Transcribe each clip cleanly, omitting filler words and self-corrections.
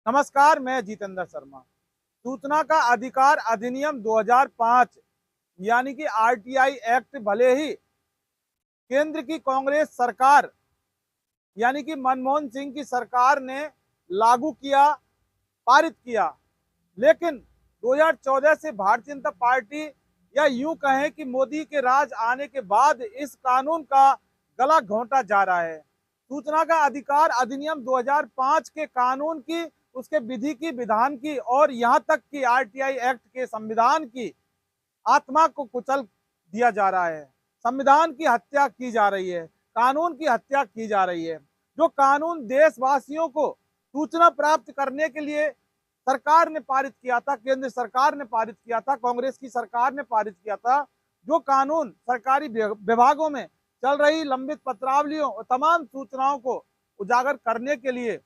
नमस्कार, मैं जितेंद्र शर्मा। सूचना का अधिकार अधिनियम 2005 यानी कि आरटीआई एक्ट भले ही केंद्र की कांग्रेस सरकार यानी कि मनमोहन सिंह की सरकार ने लागू किया, पारित किया, लेकिन 2014 से भारतीय जनता पार्टी या यूं कहें कि मोदी के राज आने के बाद इस कानून का गला घोंटा जा रहा है। सूचना का अधिकार अधिनियम 2005 के कानून की, उसके विधि की, विधान की और यहां तक कि आरटीआई एक्ट के संविधान की आत्मा को कुचल दिया जा रहा है। संविधान की हत्या की जा रही है, कानून की हत्या की जा रही है। जो कानून देशवासियों को सूचना प्राप्त करने के लिए सरकार ने पारित किया था, केंद्र सरकार ने पारित किया था, कांग्रेस की सरकार ने पारित किया था, जो कानून सरकारी विभागों में चल रही लंबित पत्रावलियों और तमाम सूचनाओं को उजागर करने के लिए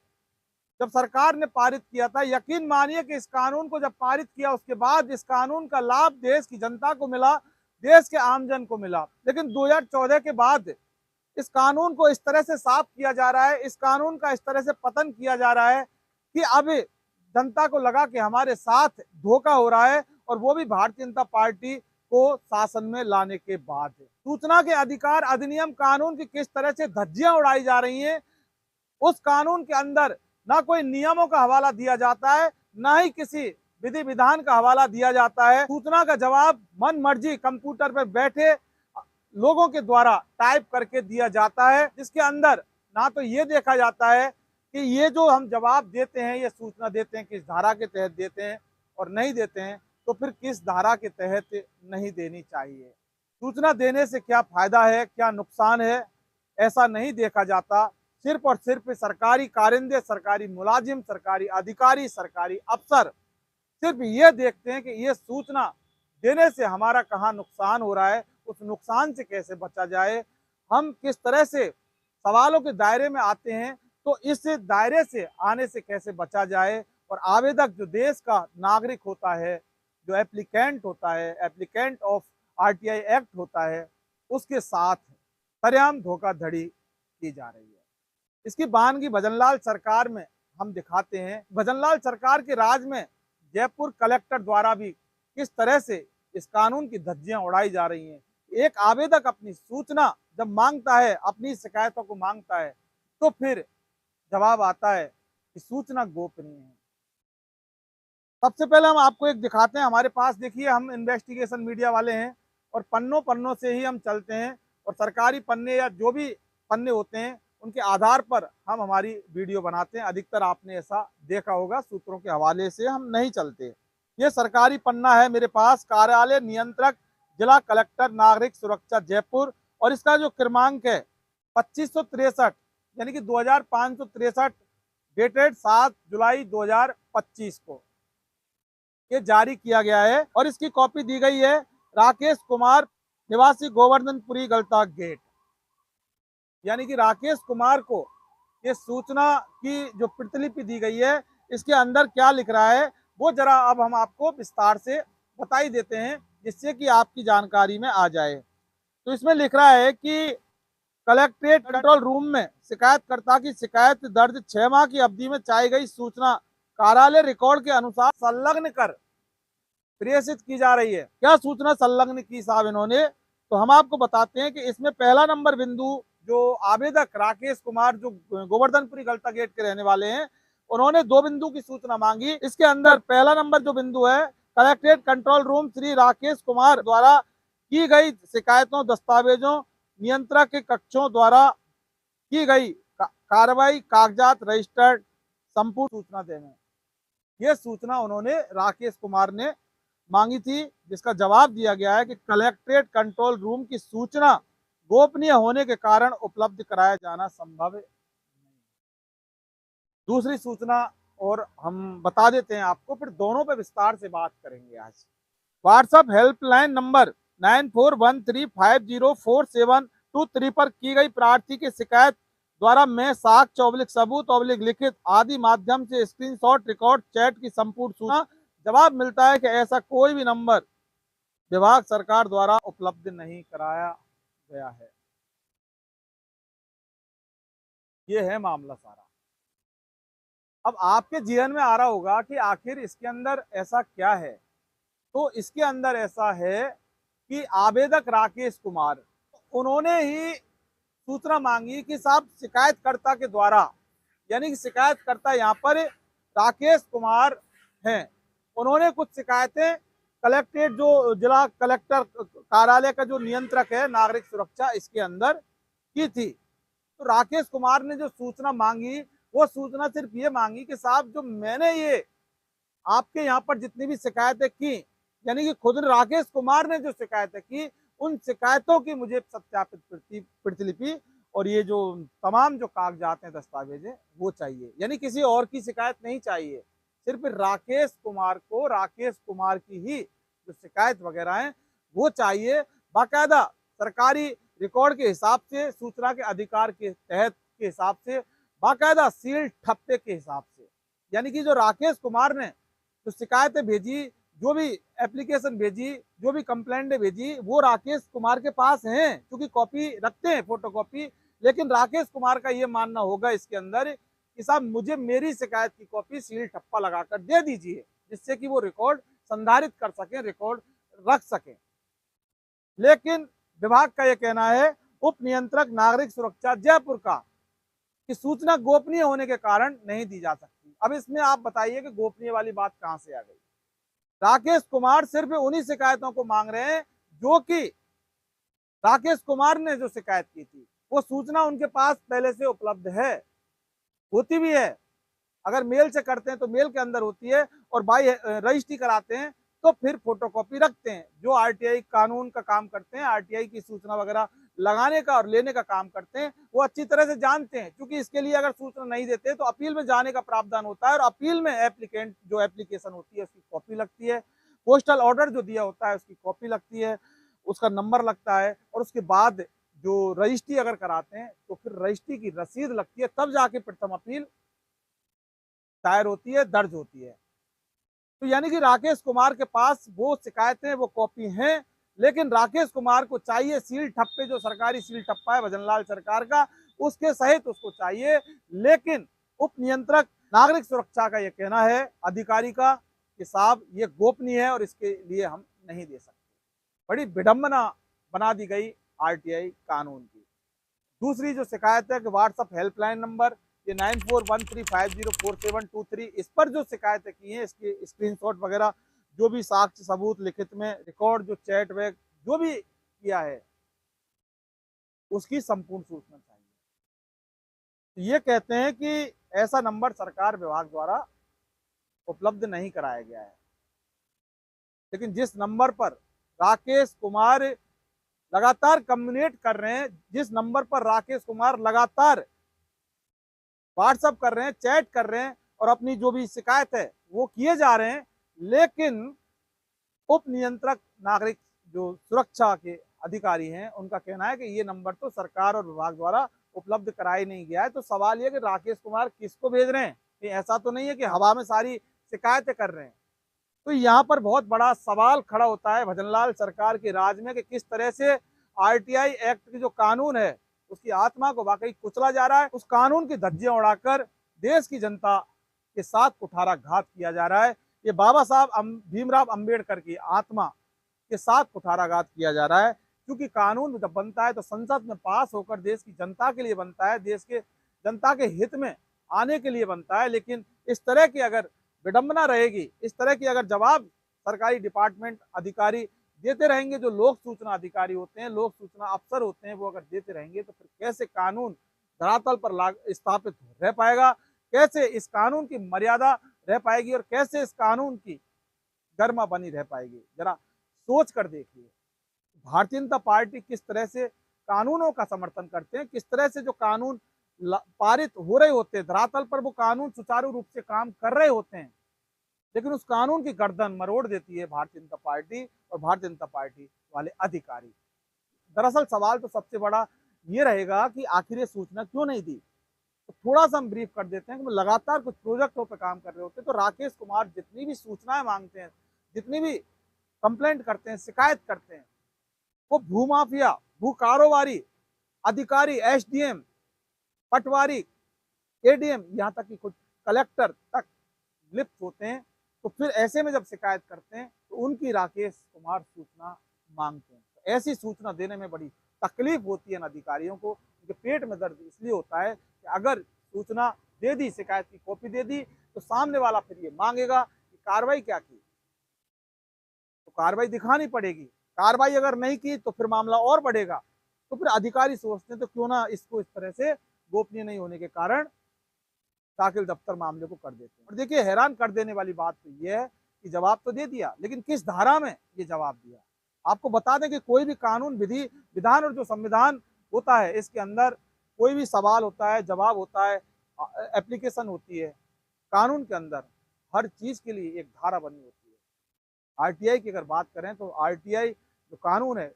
जब सरकार ने पारित किया था, यकीन मानिए कि इस कानून को जब पारित किया उसके बाद इस कानून का लाभ देश की जनता को मिला, देश के आमजन को मिला। लेकिन 2014 के बाद इस कानून को इस तरह से साफ किया जा रहा है, इस कानून का इस तरह से पतन किया जा रहा है कि अब जनता को लगा कि हमारे साथ धोखा हो रहा है, और वो भी भारतीय जनता पार्टी को शासन में लाने के बाद। सूचना के अधिकार अधिनियम कानून की किस तरह से धज्जियां उड़ाई जा रही हैं, उस कानून के अंदर ना कोई नियमों का हवाला दिया जाता है, ना ही किसी विधि विधान का हवाला दिया जाता है। सूचना का जवाब मन मर्जी कंप्यूटर पर बैठे लोगों के द्वारा टाइप करके दिया जाता है, जिसके अंदर ना तो ये देखा जाता है कि ये जो हम जवाब देते हैं, ये सूचना देते हैं किस धारा के तहत देते हैं, और नहीं देते हैं तो फिर किस धारा के तहत नहीं देनी चाहिए। सूचना देने से क्या फायदा है, क्या नुकसान है, ऐसा नहीं देखा जाता। सिर्फ और सिर्फ सरकारी कारिंदे, सरकारी मुलाजिम, सरकारी अधिकारी, सरकारी अफसर सिर्फ ये देखते हैं कि ये सूचना देने से हमारा कहाँ नुकसान हो रहा है, उस नुकसान से कैसे बचा जाए, हम किस तरह से सवालों के दायरे में आते हैं, तो इस दायरे से आने से कैसे बचा जाए। और आवेदक जो देश का नागरिक होता है, जो एप्लीकेंट होता है, एप्लीकेंट ऑफ आरटीआई एक्ट होता है, उसके साथ सरेआम धोखाधड़ी की जा रही है। इसकी बानगी भजनलाल सरकार में हम दिखाते हैं। भजनलाल सरकार के राज में जयपुर कलेक्टर द्वारा भी किस तरह से इस कानून की धज्जियां उड़ाई जा रही हैं। एक आवेदक अपनी सूचना जब मांगता है, अपनी शिकायतों को मांगता है, तो फिर जवाब आता है कि सूचना गोपनीय है। सबसे पहले हम आपको एक दिखाते हैं, हमारे पास देखिए, हम इन्वेस्टिगेशन मीडिया वाले हैं और पन्नों पन्नों से ही हम चलते हैं, और सरकारी पन्ने या जो भी पन्ने होते हैं उनके आधार पर हम हमारी वीडियो बनाते हैं। अधिकतर आपने ऐसा देखा होगा, सूत्रों के हवाले से हम नहीं चलते। ये सरकारी पन्ना है मेरे पास, कार्यालय नियंत्रक जिला कलेक्टर नागरिक सुरक्षा जयपुर, और इसका जो क्रमांक है 2563 यानी कि 2563, डेटेड 7 जुलाई 2025 को ये जारी किया गया है। और इसकी कॉपी दी गई है राकेश कुमार, निवासी गोवर्धनपुरी गलता गेट। यानी कि राकेश कुमार को ये सूचना की जो प्रतिलिपि दी गई है, इसके अंदर क्या लिख रहा है वो जरा अब हम आपको विस्तार से बताई देते हैं, जिससे कि आपकी जानकारी में आ जाए। तो इसमें लिख रहा है कि कलेक्ट्रेट कंट्रोल रूम में शिकायतकर्ता की शिकायत दर्ज 6 माह की अवधि में चाही गई सूचना कार्यालय रिकॉर्ड के अनुसार संलग्न कर प्रेषित की जा रही है। क्या सूचना संलग्न की साहब इन्होंने, तो हम आपको बताते हैं कि इसमें पहला नंबर बिंदु, जो आवेदक राकेश कुमार जो गोवर्धनपुरी गलता गेट के रहने वाले हैं, उन्होंने 2 बिंदु की सूचना मांगी। इसके अंदर पहला नंबर जो बिंदु है, collectorate control room Shri Rakesh Kumar द्वारा की गई शिकायतों, दस्तावेजों, नियंत्रक के कक्षों द्वारा की गई कार्रवाई, कागजात, रजिस्टर्ड संपूर्ण सूचना देने। ये सूचना उन्होंने राकेश कुमार ने मांगी थी, जिसका जवाब दिया गया है कि कलेक्ट्रेट कंट्रोल रूम की सूचना गोपनीय होने के कारण उपलब्ध कराया जाना संभव नहीं। दूसरी सूचना और हम बता देते हैं आपको, फिर दोनों पे विस्तार से बात करेंगे आज। व्हाट्सएप हेल्पलाइन नंबर 9413504723 पर की गई प्रार्थी की शिकायत द्वारा मैं साक्ष्य ऑब्लिक सबूत ऑब्लिक लिखित आदि माध्यम से स्क्रीनशॉट, रिकॉर्ड, चैट की संपूर्ण सूचना। जवाब मिलता है कि ऐसा कोई भी नंबर विभाग सरकार द्वारा उपलब्ध नहीं कराया गया है। ये है मामला सारा। अब आपके जीवन में आ रहा होगा कि आखिर इसके अंदर ऐसा क्या है। तो इसके अंदर ऐसा है कि आवेदक राकेश कुमार, उन्होंने ही सूचना मांगी कि साहब शिकायतकर्ता के द्वारा, यानी कि शिकायतकर्ता यहाँ पर राकेश कुमार हैं, उन्होंने कुछ शिकायतें कलेक्ट्रेट, जो जिला कलेक्टर कार्यालय का जो नियंत्रक है नागरिक सुरक्षा, इसके अंदर की थी। तो राकेश कुमार ने जो सूचना मांगी, वो सूचना सिर्फ ये मांगी कि साहब जो मैंने ये आपके यहाँ पर जितनी भी शिकायतें की, यानी कि खुद राकेश कुमार ने जो शिकायतें की, उन शिकायतों की मुझे सत्यापित प्रतिलिपि और ये जो तमाम जो कागजात हैं, दस्तावेज हैं, वो चाहिए। यानी किसी और की शिकायत नहीं चाहिए, सिर्फ राकेश कुमार को, राकेश कुमार की ही जो शिकायत वगैरह है वो चाहिए। बाकायदा सरकारी रिकॉर्ड के हिसाब से, सूचना के अधिकार के तहत के हिसाब से, बाकायदा सील ठप्पे के हिसाब से। यानी कि जो राकेश कुमार ने जो शिकायतें भेजी, जो भी एप्लीकेशन भेजी, जो भी कंप्लेंट भेजी, वो राकेश कुमार के पास हैं, क्योंकि कॉपी रखते हैं, फोटोकॉपी। लेकिन राकेश कुमार का ये मानना होगा इसके अंदर कि साहब मुझे मेरी शिकायत की कॉपी सील ठप्पा लगाकर दे दीजिए, जिससे कि वो रिकॉर्ड संधारित कर सकें, रिकॉर्ड रख सकें। लेकिन विभाग का यह कहना है, उप नियंत्रक नागरिक सुरक्षा जयपुर का, कि सूचना गोपनीय होने के कारण नहीं दी जा सकती। अब इसमें आप बताइए कि गोपनीय वाली बात कहां से आ गई। राकेश कुमार सिर्फ उन्हीं शिकायतों को मांग रहे हैं जो कि राकेश कुमार ने जो शिकायत की थी, वो सूचना उनके पास पहले से उपलब्ध है, होती भी है। अगर मेल से करते हैं तो मेल के अंदर होती है, और बाई रजिस्ट्री कराते हैं तो फिर फोटोकॉपी रखते हैं। जो आरटीआई कानून का काम करते हैं, आरटीआई की सूचना वगैरह लगाने का और लेने का काम करते हैं, वो अच्छी तरह से जानते हैं, क्योंकि इसके लिए अगर सूचना नहीं देते तो अपील में जाने का प्रावधान होता है, और अपील में एप्लीकेंट जो एप्लीकेशन होती है उसकी कॉपी लगती है, पोस्टल ऑर्डर जो दिया होता है उसकी कॉपी लगती है, उसका नंबर लगता है, और उसके बाद जो रजिस्ट्री अगर कराते हैं तो फिर रजिस्ट्री की रसीद लगती है, तब जाके प्रथम अपील दायर होती है, दर्ज होती है। तो यानी कि राकेश कुमार के पास वो शिकायतें, वो कॉपी हैं, लेकिन राकेश कुमार को चाहिए सील ठप्पे, जो सरकारी सील ठप्पा है भजनलाल सरकार का, उसके सहित उसको चाहिए। लेकिन उप नियंत्रक नागरिक सुरक्षा का यह कहना है, अधिकारी का, कि साहब ये गोपनीय है और इसके लिए हम नहीं दे सकते। बड़ी विडंबना बना दी गई आरटीआई कानून की। दूसरी जो शिकायत है कि व्हाट्सएप हेल्पलाइन नंबर, ये 9413504723, इस पर जो शिकायतें की हैं, इसकी स्क्रीनशॉट वगैरह, जो भी साक्ष्य सबूत लिखित में रिकॉर्ड, जो चैट वैग जो भी किया है, उसकी संपूर्ण सूचना चाहिए। तो ये कहते हैं कि ऐसा नंबर सरकार विभाग द्वारा उपलब्ध नहीं कराया गया है। लेकिन जिस नंबर पर राकेश कुमार लगातार कम्युनिकेट कर रहे हैं, जिस नंबर पर राकेश कुमार लगातार व्हाट्सएप कर रहे हैं, चैट कर रहे हैं, और अपनी जो भी शिकायत है वो किए जा रहे हैं, लेकिन उप नियंत्रक नागरिक जो सुरक्षा के अधिकारी हैं, उनका कहना है कि ये नंबर तो सरकार और विभाग द्वारा उपलब्ध कराया नहीं गया है। तो सवाल ये कि राकेश कुमार किसको भेज रहे हैं, कि ऐसा तो नहीं है कि हवा में सारी शिकायतें कर रहे हैं। तो यहाँ पर बहुत बड़ा सवाल खड़ा होता है भजनलाल सरकार के राज में, कि किस तरह से आरटीआई एक्ट की जो कानून है उसकी आत्मा को वाकई कुचला जा रहा है। उस कानून की धज्जियां उड़ाकर देश की जनता के साथ कुठाराघात किया जा रहा है। ये बाबा साहब भीमराव अंबेडकर की आत्मा के साथ कुठाराघात किया जा रहा है, क्योंकि कानून जब बनता है तो संसद में पास होकर देश की जनता के लिए बनता है, देश के जनता के हित में आने के लिए बनता है। लेकिन इस तरह की अगर विडंबना रहेगी, इस तरह की अगर जवाब सरकारी डिपार्टमेंट अधिकारी देते रहेंगे, जो लोक सूचना अधिकारी होते हैं, लोक सूचना अफसर होते हैं, वो अगर देते रहेंगे, तो फिर कैसे कानून धरातल पर स्थापित रह पाएगा, कैसे इस कानून की मर्यादा रह पाएगी, और कैसे इस कानून की गरिमा बनी रह पाएगी। जरा सोच कर देखिए, भारतीय जनता पार्टी किस तरह से कानूनों का समर्थन करते हैं, किस तरह से जो कानून पारित हो रहे होते हैं धरातल पर, वो कानून सुचारू रूप से काम कर रहे होते हैं, लेकिन उस कानून की गर्दन मरोड़ देती है भारतीय जनता पार्टी और भारतीय जनता पार्टी वाले अधिकारी। दरअसल सवाल तो सबसे बड़ा ये रहेगा कि आखिर ये सूचना क्यों नहीं दी। तो थोड़ा सा हम ब्रीफ कर देते हैं कि लगातार कुछ प्रोजेक्टों पर काम कर रहे होते हैं। तो राकेश कुमार जितनी भी सूचनाएं मांगते हैं, जितनी भी कंप्लेंट करते हैं, शिकायत करते हैं, वो भूमाफिया, भू कारोबारी अधिकारी, एसडीएम, पटवारी, एडीएम, यहाँ तक कि कुछ कलेक्टर तक लिप्त होते हैं, तो फिर ऐसे में जब शिकायत करते हैं तो उनकी राकेश कुमार सूचना मांगते हैं। तो ऐसी सूचना देने में बड़ी तकलीफ होती है इन अधिकारियों को, उनके पेट में दर्द इसलिए होता है कि अगर सूचना दे दी, शिकायत की कॉपी दे दी, तो सामने वाला फिर ये मांगेगा कि कार्रवाई क्या की, तो कार्रवाई दिखानी पड़ेगी। कार्रवाई अगर नहीं की तो फिर मामला और बढ़ेगा। तो फिर अधिकारी सोचते हैं तो क्यों ना इसको इस तरह से गोपनीय नहीं होने के कारण शाकिल दफ्तर मामले को कर देते हैं। और देखिए, हैरान कर देने वाली बात तो ये है कि जवाब तो दे दिया, लेकिन किस धारा में ये जवाब दिया। आपको बता दें कि कोई भी कानून, विधि विधान और जो संविधान होता है, इसके अंदर कोई भी सवाल होता है, जवाब होता है, एप्लीकेशन होती है, कानून के अंदर हर चीज के लिए एक धारा बनी होती है। आरटीआई की अगर बात करें तो आरटीआई जो कानून है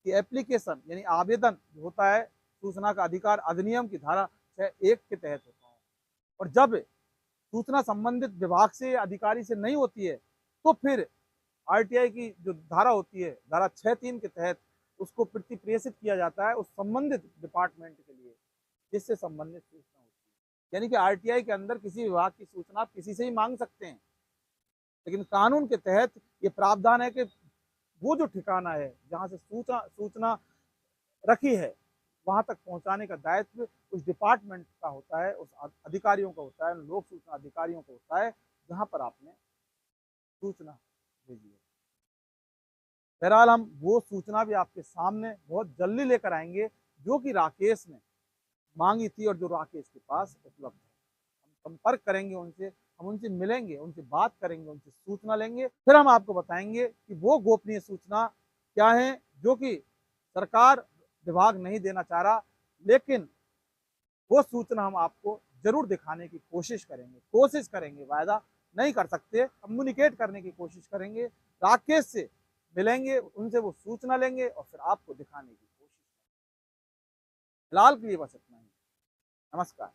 कि एप्लीकेशन यानी आवेदन जो होता है सूचना का अधिकार अधिनियम की धारा 6(1) के तहत होता है। और जब सूचना संबंधित विभाग से, अधिकारी से नहीं होती है, तो फिर आरटीआई की जो धारा होती है, धारा 6(3) के तहत उसको प्रेषित किया जाता है उस संबंधित डिपार्टमेंट के लिए जिससे संबंधित सूचना होती है। यानी कि आरटीआई के अंदर किसी विभाग की सूचना आप किसी से ही मांग सकते हैं, लेकिन कानून के तहत ये प्रावधान है कि वो जो ठिकाना है जहाँ से सूचना रखी है, वहां तक पहुंचाने का दायित्व उस डिपार्टमेंट का होता है, उस अधिकारियों का होता है, लोक सूचना अधिकारियों का होता है जहां पर आपने सूचना भेजी है। बहरहाल हम वो सूचना भी आपके सामने बहुत जल्दी लेकर आएंगे जो कि राकेश ने मांगी थी और जो राकेश के पास उपलब्ध है। हम संपर्क करेंगे उनसे, हम उनसे मिलेंगे, उनसे बात करेंगे, उनसे सूचना लेंगे, फिर हम आपको बताएंगे कि वो गोपनीय सूचना क्या है जो कि सरकार, विभाग नहीं देना चाह रहा, लेकिन वो सूचना हम आपको जरूर दिखाने की कोशिश करेंगे, वायदा नहीं कर सकते, कम्युनिकेट करने की कोशिश करेंगे, राकेश से मिलेंगे, उनसे वो सूचना लेंगे और फिर आपको दिखाने की कोशिश करेंगे। फिलहाल के लिए बस इतना ही। नमस्कार।